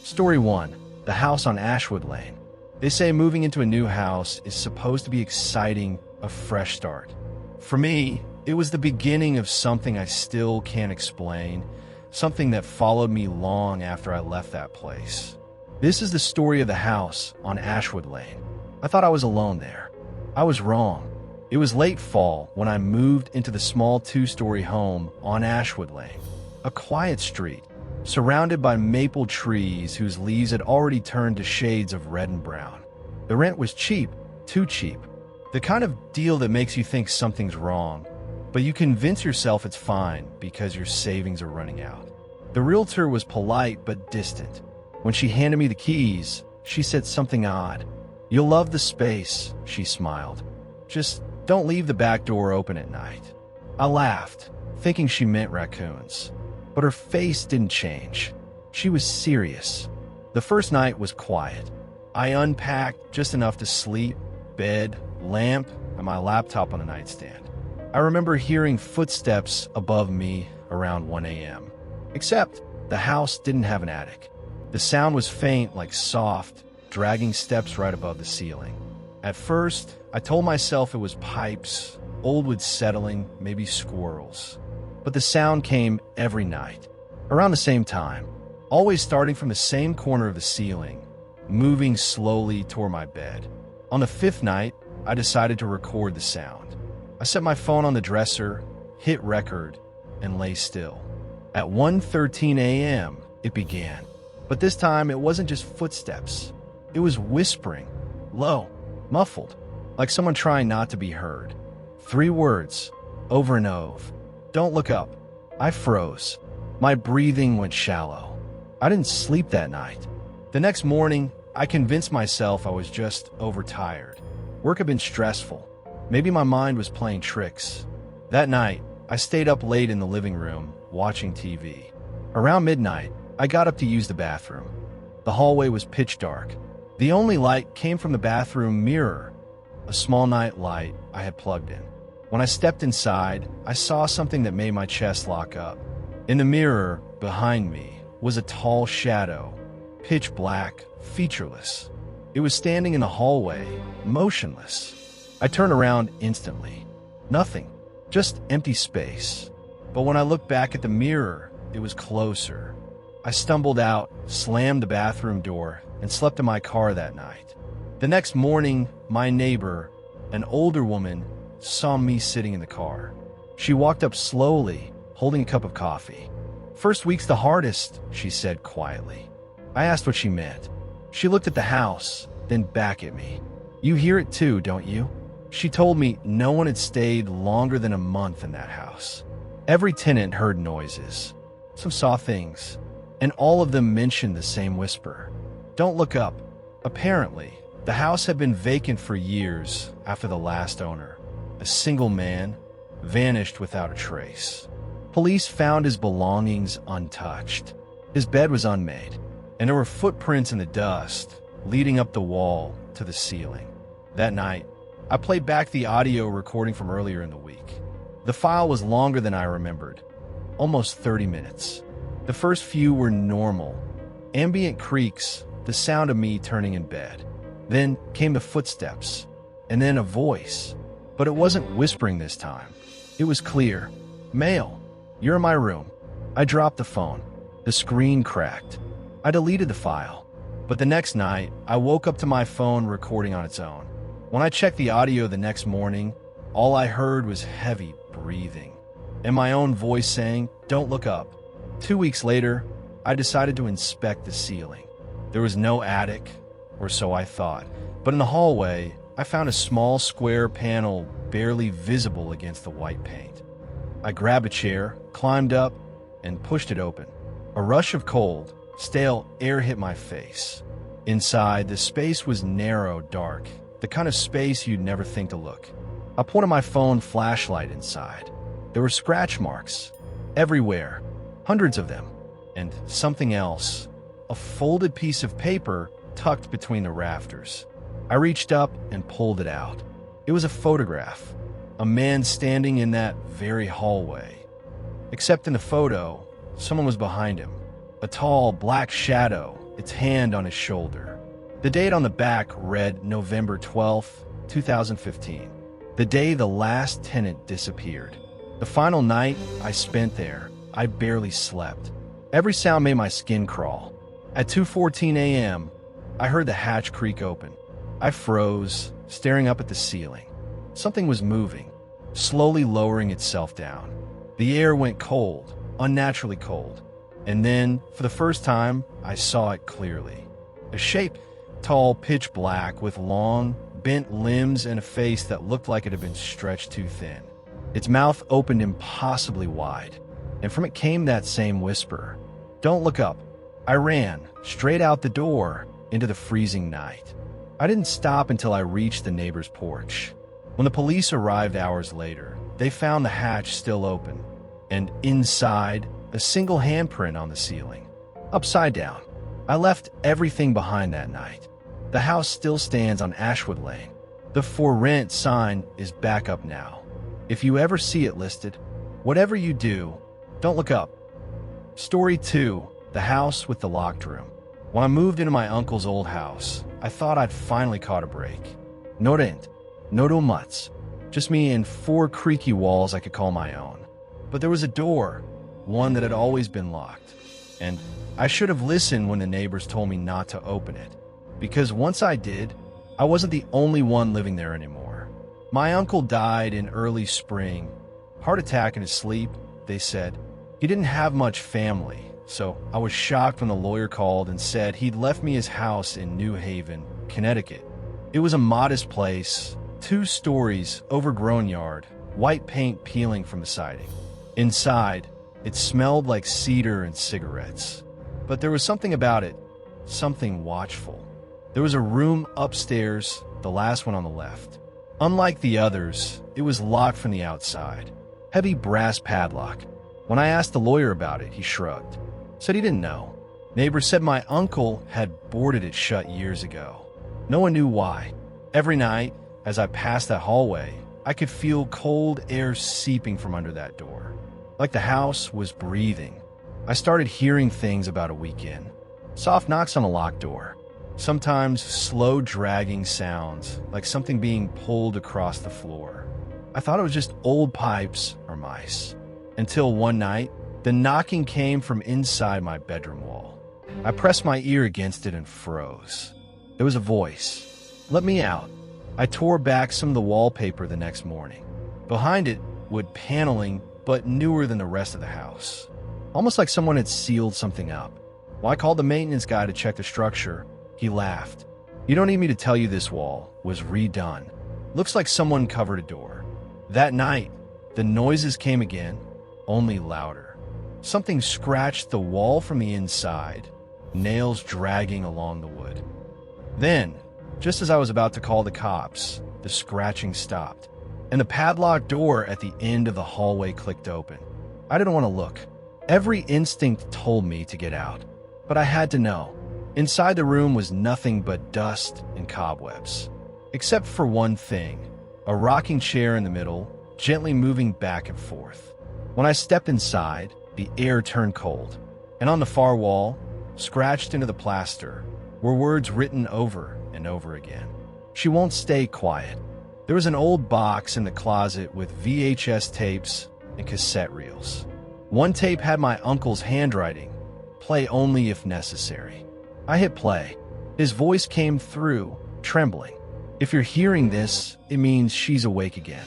Story 1. The House on Ashwood Lane. They say moving into a new house is supposed to be exciting, a fresh start. For me, it was the beginning of something I still can't explain, something that followed me long after I left that place. This is the story of the house on Ashwood Lane. I thought I was alone there. I was wrong. It was late fall when I moved into the small two-story home on Ashwood Lane, a quiet street, surrounded by maple trees whose leaves had already turned to shades of red and brown. The rent was cheap, too cheap. The kind of deal that makes you think something's wrong, but you convince yourself it's fine because your savings are running out. The realtor was polite but distant. When she handed me the keys, she said something odd. "You'll love the space," she smiled. "Just don't leave the back door open at night." I laughed, thinking she meant raccoons. But her face didn't change. She was serious. The first night was quiet. I unpacked just enough to sleep, bed, lamp, and my laptop on the nightstand. I remember hearing footsteps above me around 1 a.m. Except the house didn't have an attic. The sound was faint, like soft, dragging steps right above the ceiling. At first, I told myself it was pipes, old wood settling, maybe squirrels. But the sound came every night, around the same time, always starting from the same corner of the ceiling, moving slowly toward my bed. On the fifth night, I decided to record the sound. I set my phone on the dresser, hit record, and lay still. At 1:13 a.m., it began. But this time, it wasn't just footsteps. It was whispering, low, muffled, like someone trying not to be heard. 3 words, over and over. "Don't look up." I froze. My breathing went shallow. I didn't sleep that night. The next morning, I convinced myself I was just overtired. Work had been stressful. Maybe my mind was playing tricks. That night, I stayed up late in the living room, watching TV. Around midnight, I got up to use the bathroom. The hallway was pitch dark. The only light came from the bathroom mirror, a small night light I had plugged in. When I stepped inside, I saw something that made my chest lock up. In the mirror, behind me, was a tall shadow, pitch black, featureless. It was standing in the hallway, motionless. I turned around instantly. Nothing, just empty space. But when I looked back at the mirror, it was closer. I stumbled out, slammed the bathroom door, and slept in my car that night. The next morning, my neighbor, an older woman, saw me sitting in the car. She walked up slowly, holding a cup of coffee. "First week's the hardest," she said quietly. I asked what she meant. She looked at the house, then back at me. "You hear it too, don't you?" She told me no one had stayed longer than a month in that house. Every tenant heard noises. Some saw things, and all of them mentioned the same whisper. "Don't look up." Apparently, the house had been vacant for years after the last owner, a single man, vanished without a trace. Police found his belongings untouched. His bed was unmade, and there were footprints in the dust leading up the wall to the ceiling. That night, I played back the audio recording from earlier in the week. The file was longer than I remembered, almost 30 minutes. The first few were normal, ambient creaks, the sound of me turning in bed. Then came the footsteps, and then a voice. But it wasn't whispering this time. It was clear. "Mail. You're in my room." I dropped the phone. The screen cracked. I deleted the file. But the next night, I woke up to my phone recording on its own. When I checked the audio the next morning, all I heard was heavy breathing and my own voice saying, "Don't look up." 2 weeks later, I decided to inspect the ceiling. There was no attic, or so I thought. But in the hallway, I found a small square panel barely visible against the white paint. I grabbed a chair, climbed up, and pushed it open. A rush of cold, stale air hit my face. Inside, the space was narrow, dark, the kind of space you'd never think to look. I pointed my phone flashlight inside. There were scratch marks everywhere, hundreds of them, and something else, a folded piece of paper tucked between the rafters. I reached up and pulled it out. It was a photograph, a man standing in that very hallway. Except in the photo, someone was behind him, a tall black shadow its hand on his shoulder. The date on the back read November 12th, 2015, the day the last tenant disappeared. The final night I spent there, I barely slept. Every sound made my skin crawl. At 2:14 a.m., I heard the hatch creak open. I froze, staring up at the ceiling. Something was moving, slowly lowering itself down. The air went cold, unnaturally cold. And then, for the first time, I saw it clearly. A shape, tall, pitch black, with long, bent limbs and a face that looked like it had been stretched too thin. Its mouth opened impossibly wide, and from it came that same whisper, "Don't look up." I ran, straight out the door, into the freezing night. I didn't stop until I reached the neighbor's porch. When the police arrived hours later, they found the hatch still open, and inside, a single handprint on the ceiling, upside down. I left everything behind that night. The house still stands on Ashwood Lane. The for rent sign is back up now. If you ever see it listed, whatever you do, don't look up. Story 2, the house with the locked room. When I moved into my uncle's old house, I thought I'd finally caught a break. No rent, no donuts, just me and 4 creaky walls I could call my own. But there was a door, one that had always been locked, and I should have listened when the neighbors told me not to open it, because once I did, I wasn't the only one living there anymore. My uncle died in early spring, heart attack in his sleep, they said. He didn't have much family, so I was shocked when the lawyer called and said he'd left me his house in New Haven, Connecticut. It was a modest place, 2 stories, overgrown yard, white paint peeling from the siding. Inside, it smelled like cedar and cigarettes. But there was something about it, something watchful. There was a room upstairs, the last one on the left. Unlike the others, it was locked from the outside. Heavy brass padlock. When I asked the lawyer about it, he shrugged. Said he didn't know. Neighbors said my uncle had boarded it shut years ago. No one knew why. Every night, as I passed that hallway, I could feel cold air seeping from under that door. Like the house was breathing. I started hearing things about a week in. Soft knocks on a locked door. Sometimes slow dragging sounds, like something being pulled across the floor. I thought it was just old pipes or mice. Until one night, the knocking came from inside my bedroom wall. I pressed my ear against it and froze. There was a voice. "Let me out." I tore back some of the wallpaper the next morning. Behind it, wood paneling, but newer than the rest of the house. Almost like someone had sealed something up. When I called the maintenance guy to check the structure, he laughed. "You don't need me to tell you this wall was redone. Looks like someone covered a door." That night, the noises came again, only louder. Something scratched the wall from the inside, nails dragging along the wood. Then, just as I was about to call the cops, the scratching stopped, and the padlocked door at the end of the hallway clicked open. I didn't want to look. Every instinct told me to get out, but I had to know. Inside the room was nothing but dust and cobwebs. Except for one thing, a rocking chair in the middle, gently moving back and forth. When I stepped inside, the air turned cold, and on the far wall, scratched into the plaster, were words written over and over again. "She won't stay quiet." There was an old box in the closet with VHS tapes and cassette reels. One tape had my uncle's handwriting, "Play only if necessary." I hit play. His voice came through, trembling. "If you're hearing this, it means she's awake again."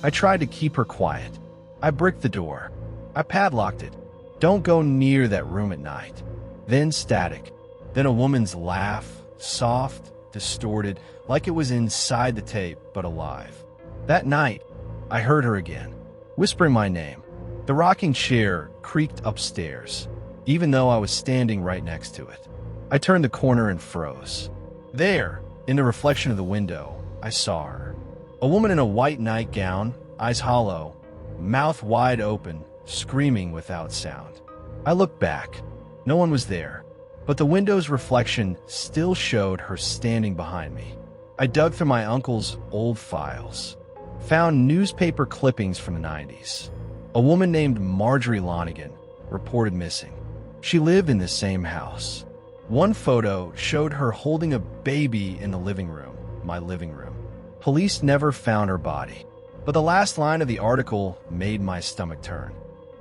I tried to keep her quiet. I bricked the door. I padlocked it. "Don't go near that room at night." Then static. Then a woman's laugh, soft, distorted, like it was inside the tape, but alive. That night, I heard her again, whispering my name. The rocking chair creaked upstairs, even though I was standing right next to it. I turned the corner and froze. There, in the reflection of the window, I saw her. A woman in a white nightgown, eyes hollow, mouth wide open, screaming without sound. I looked back. No one was there, but the window's reflection still showed her standing behind me. I dug through my uncle's old files, found newspaper clippings from the 90s. A woman named Marjorie Lonigan reported missing. She lived in the same house. One photo showed her holding a baby in the living room, my living room. Police never found her body, but the last line of the article made my stomach turn.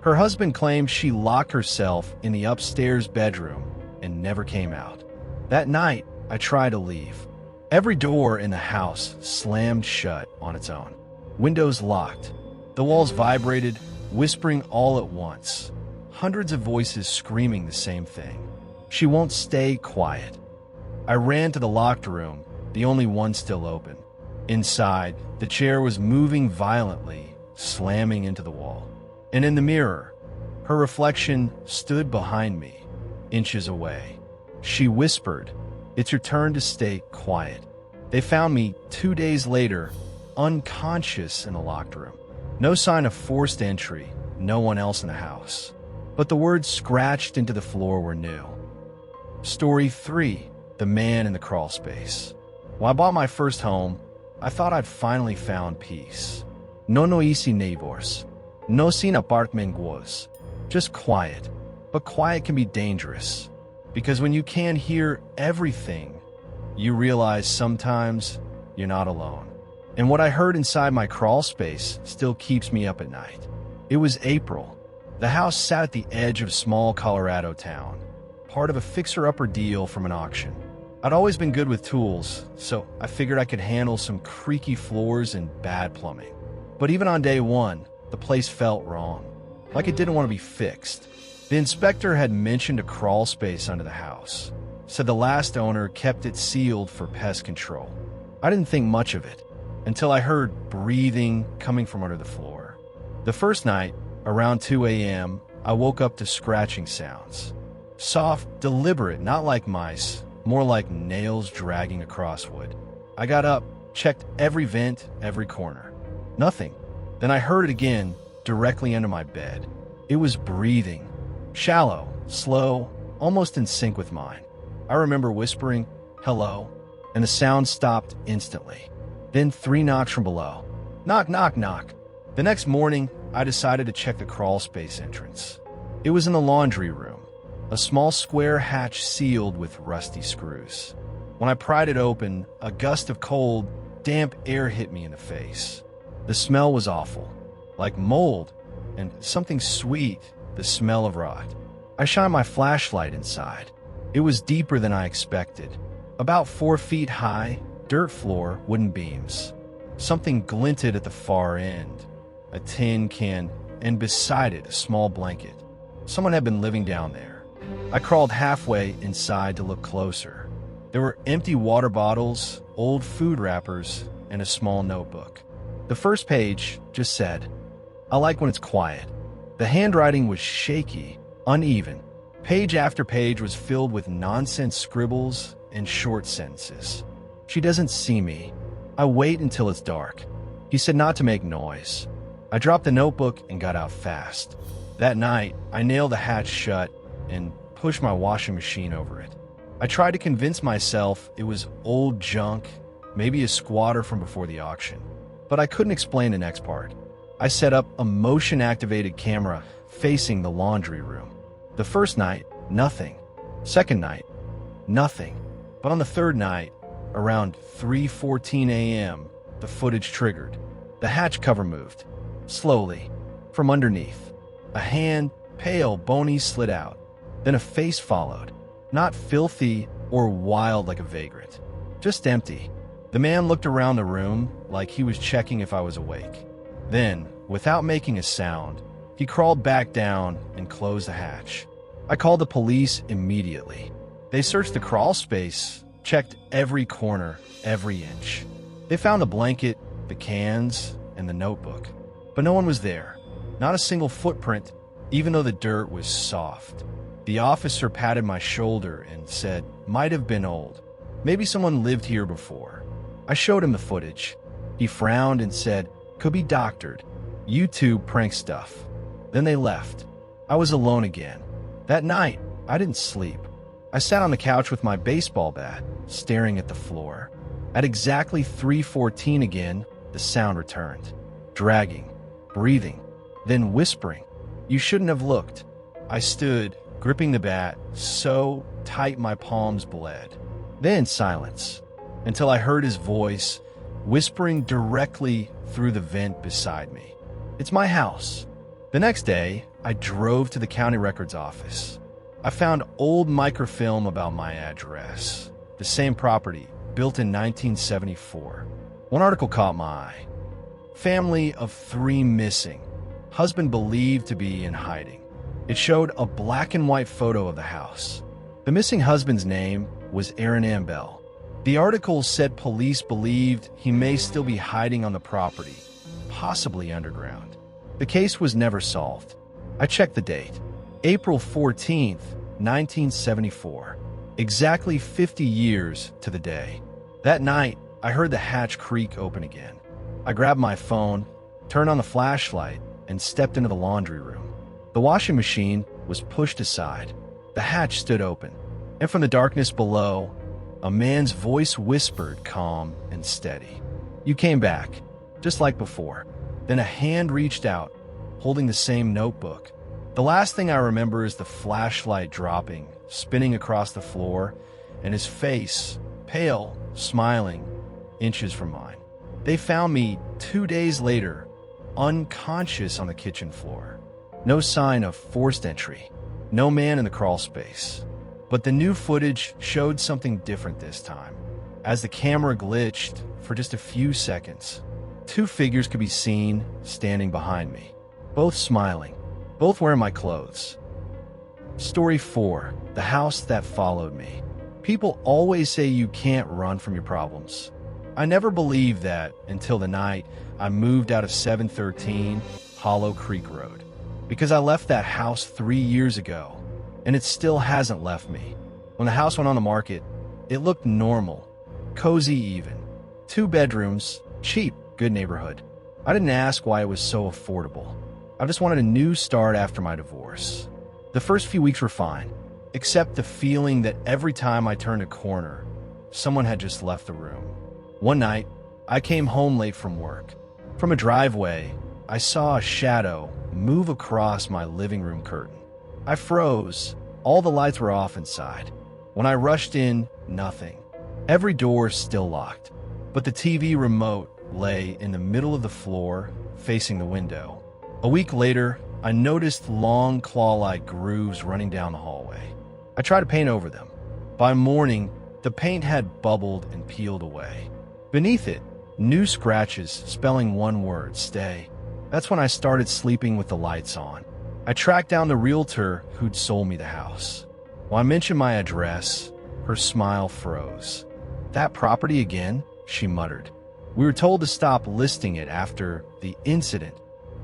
Her husband claimed she locked herself in the upstairs bedroom and never came out. That night, I tried to leave. Every door in the house slammed shut on its own. Windows locked. The walls vibrated, whispering all at once. Hundreds of voices screaming the same thing. She won't stay quiet. I ran to the locked room, the only one still open. Inside, the chair was moving violently, slamming into the wall. And in the mirror, her reflection stood behind me, inches away. She whispered, "It's your turn to stay quiet." They found me 2 days later, unconscious in the locked room. No sign of forced entry, no one else in the house. But the words scratched into the floor were new. Story 3, The Man in the Crawl Space. When I bought my first home, I thought I'd finally found peace. No noisy neighbors, no sin apartamentos, just quiet. But quiet can be dangerous, because when you can't hear everything, you realize sometimes you're not alone. And what I heard inside my crawl space still keeps me up at night. It was April. The house sat at the edge of a small Colorado town, part of a fixer-upper deal from an auction. I'd always been good with tools, so I figured I could handle some creaky floors and bad plumbing. But even on day one, the place felt wrong, like it didn't want to be fixed. The inspector had mentioned a crawl space under the house, said the last owner kept it sealed for pest control. I didn't think much of it until I heard breathing coming from under the floor. The first night, around 2 a.m., I woke up to scratching sounds. Soft, deliberate, not like mice, more like nails dragging across wood. I got up, checked every vent, every corner. Nothing. Then I heard it again, directly under my bed. It was breathing. Shallow, slow, almost in sync with mine. I remember whispering, "Hello," and the sound stopped instantly. Then 3 knocks from below. Knock, knock, knock. The next morning, I decided to check the crawl space entrance. It was in the laundry room, a small square hatch sealed with rusty screws. When I pried it open, a gust of cold, damp air hit me in the face. The smell was awful, like mold and something sweet, the smell of rot. I shined my flashlight inside. It was deeper than I expected. About 4 feet high, dirt floor, wooden beams. Something glinted at the far end. A tin can, and beside it, a small blanket. Someone had been living down there. I crawled halfway inside to look closer. There were empty water bottles, old food wrappers, and a small notebook. The first page just said, "I like when it's quiet." The handwriting was shaky, uneven. Page after page was filled with nonsense scribbles and short sentences. "She doesn't see me. I wait until it's dark. He said not to make noise." I dropped the notebook and got out fast. That night, I nailed the hatch shut and pushed my washing machine over it. I tried to convince myself it was old junk, maybe a squatter from before the auction. But I couldn't explain the next part. I set up a motion-activated camera facing the laundry room. The first night, nothing. Second night, nothing. But on the third night, around 3:14 a.m., the footage triggered. The hatch cover moved. Slowly, from underneath. A hand, pale, bony, slid out. Then a face followed. Not filthy or wild like a vagrant. Just empty. The man looked around the room like he was checking if I was awake. Then, without making a sound, he crawled back down and closed the hatch. I called the police immediately. They searched the crawl space, checked every corner, every inch. They found the blanket, the cans, and the notebook. But no one was there. Not a single footprint, even though the dirt was soft. The officer patted my shoulder and said, "Might have been old. Maybe someone lived here before." I showed him the footage. He frowned and said, "Could be doctored. YouTube prank stuff." Then they left. I was alone again. That night, I didn't sleep. I sat on the couch with my baseball bat, staring at the floor. At exactly 3:14 again, the sound returned. Dragging, breathing, then whispering. "You shouldn't have looked." I stood, gripping the bat, so tight my palms bled. Then silence, until I heard his voice whispering directly through the vent beside me. "It's my house." The next day, I drove to the county records office. I found old microfilm about my address, the same property, built in 1974. One article caught my eye. Family of 3 missing. Husband believed to be in hiding. It showed a black and white photo of the house. The missing husband's name was Aaron Ambell. The article said police believed he may still be hiding on the property, possibly underground. The case was never solved. I checked the date. April 14th, 1974. Exactly 50 years to the day. That night, I heard the hatch creak open again. I grabbed my phone, turned on the flashlight, and stepped into the laundry room. The washing machine was pushed aside. The hatch stood open, and from the darkness below, a man's voice whispered, calm and steady. "You came back, just like before." Then a hand reached out, holding the same notebook. The last thing I remember is the flashlight dropping, spinning across the floor, and his face, pale, smiling, inches from mine. They found me 2 days later, unconscious on the kitchen floor. No sign of forced entry. No man in the crawl space. But the new footage showed something different this time. As the camera glitched for just a few seconds, 2 figures could be seen standing behind me, both smiling, both wearing my clothes. Story 4. The house that followed me. People always say you can't run from your problems. I never believed that until the night I moved out of 713 Hollow Creek Road. Because I left that house 3 years ago, and it still hasn't left me. When the house went on the market, it looked normal, cozy even. 2 bedrooms, cheap, good neighborhood. I didn't ask why it was so affordable. I just wanted a new start after my divorce. The first few weeks were fine, except the feeling that every time I turned a corner, someone had just left the room. One night, I came home late from work. From a driveway, I saw a shadow move across my living room curtain. I froze. All the lights were off inside. When I rushed in, nothing. Every door still locked, but the TV remote lay in the middle of the floor, facing the window. A week later, I noticed long claw-like grooves running down the hallway. I tried to paint over them. By morning, the paint had bubbled and peeled away. Beneath it, new scratches spelling one word, stay. That's when I started sleeping with the lights on. I tracked down the realtor who'd sold me the house. When I mentioned my address, her smile froze. "That property again?" she muttered. "We were told to stop listing it after the incident."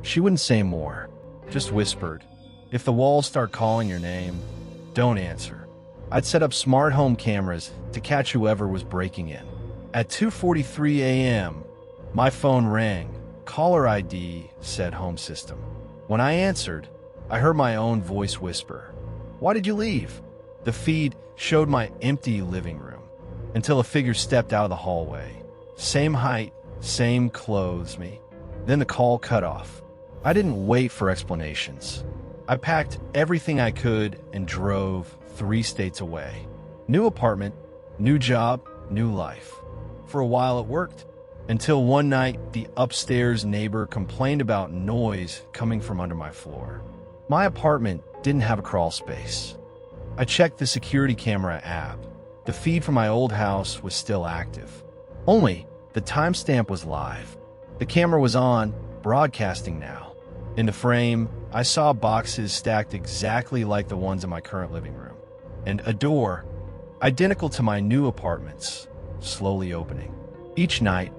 She wouldn't say more, just whispered, "If the walls start calling your name, don't answer." I'd set up smart home cameras to catch whoever was breaking in. At 2:43 a.m., my phone rang. Caller ID said home system. When I answered, I heard my own voice whisper, "Why did you leave?" The feed showed my empty living room until a figure stepped out of the hallway. Same height, same clothes me. Then the call cut off. I didn't wait for explanations. I packed everything I could and drove 3 states away. New apartment, new job, new life. For a while it worked, until one night the upstairs neighbor complained about noise coming from under my floor. My apartment didn't have a crawl space. I checked the security camera app. The feed from my old house was still active. Only the timestamp was live. The camera was on, broadcasting now. In the frame, I saw boxes stacked exactly like the ones in my current living room, and a door, identical to my new apartment's, slowly opening. Each night,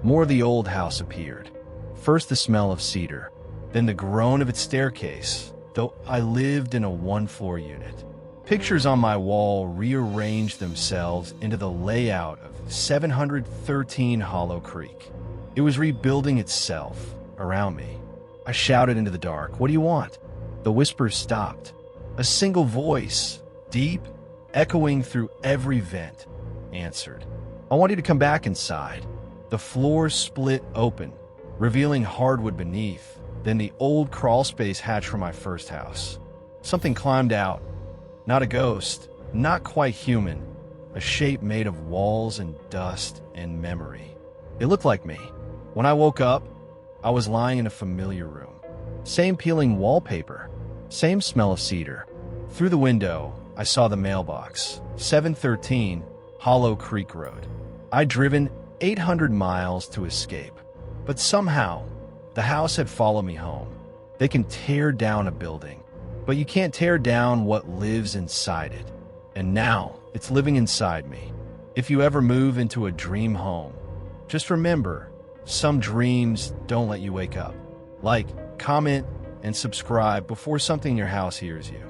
more of the old house appeared. First the smell of cedar, then the groan of its staircase, though I lived in a 1-floor unit. Pictures on my wall rearranged themselves into the layout of 713 Hollow Creek. It was rebuilding itself around me. I shouted into the dark, "What do you want?" The whispers stopped. A single voice, deep, echoing through every vent, answered, "I want you to come back inside." The floor split open, revealing hardwood beneath, then the old crawl space hatch from my first house. Something climbed out. Not a ghost, not quite human, a shape made of walls and dust and memory. It looked like me. When I woke up, I was lying in a familiar room. Same peeling wallpaper, same smell of cedar. Through the window, I saw the mailbox, 713 Hollow Creek Road. I'd driven 800 miles to escape, but somehow, the house had followed me home. They can tear down a building, but you can't tear down what lives inside it. And now, it's living inside me. If you ever move into a dream home, just remember, some dreams don't let you wake up. Like, comment, and subscribe before something in your house hears you.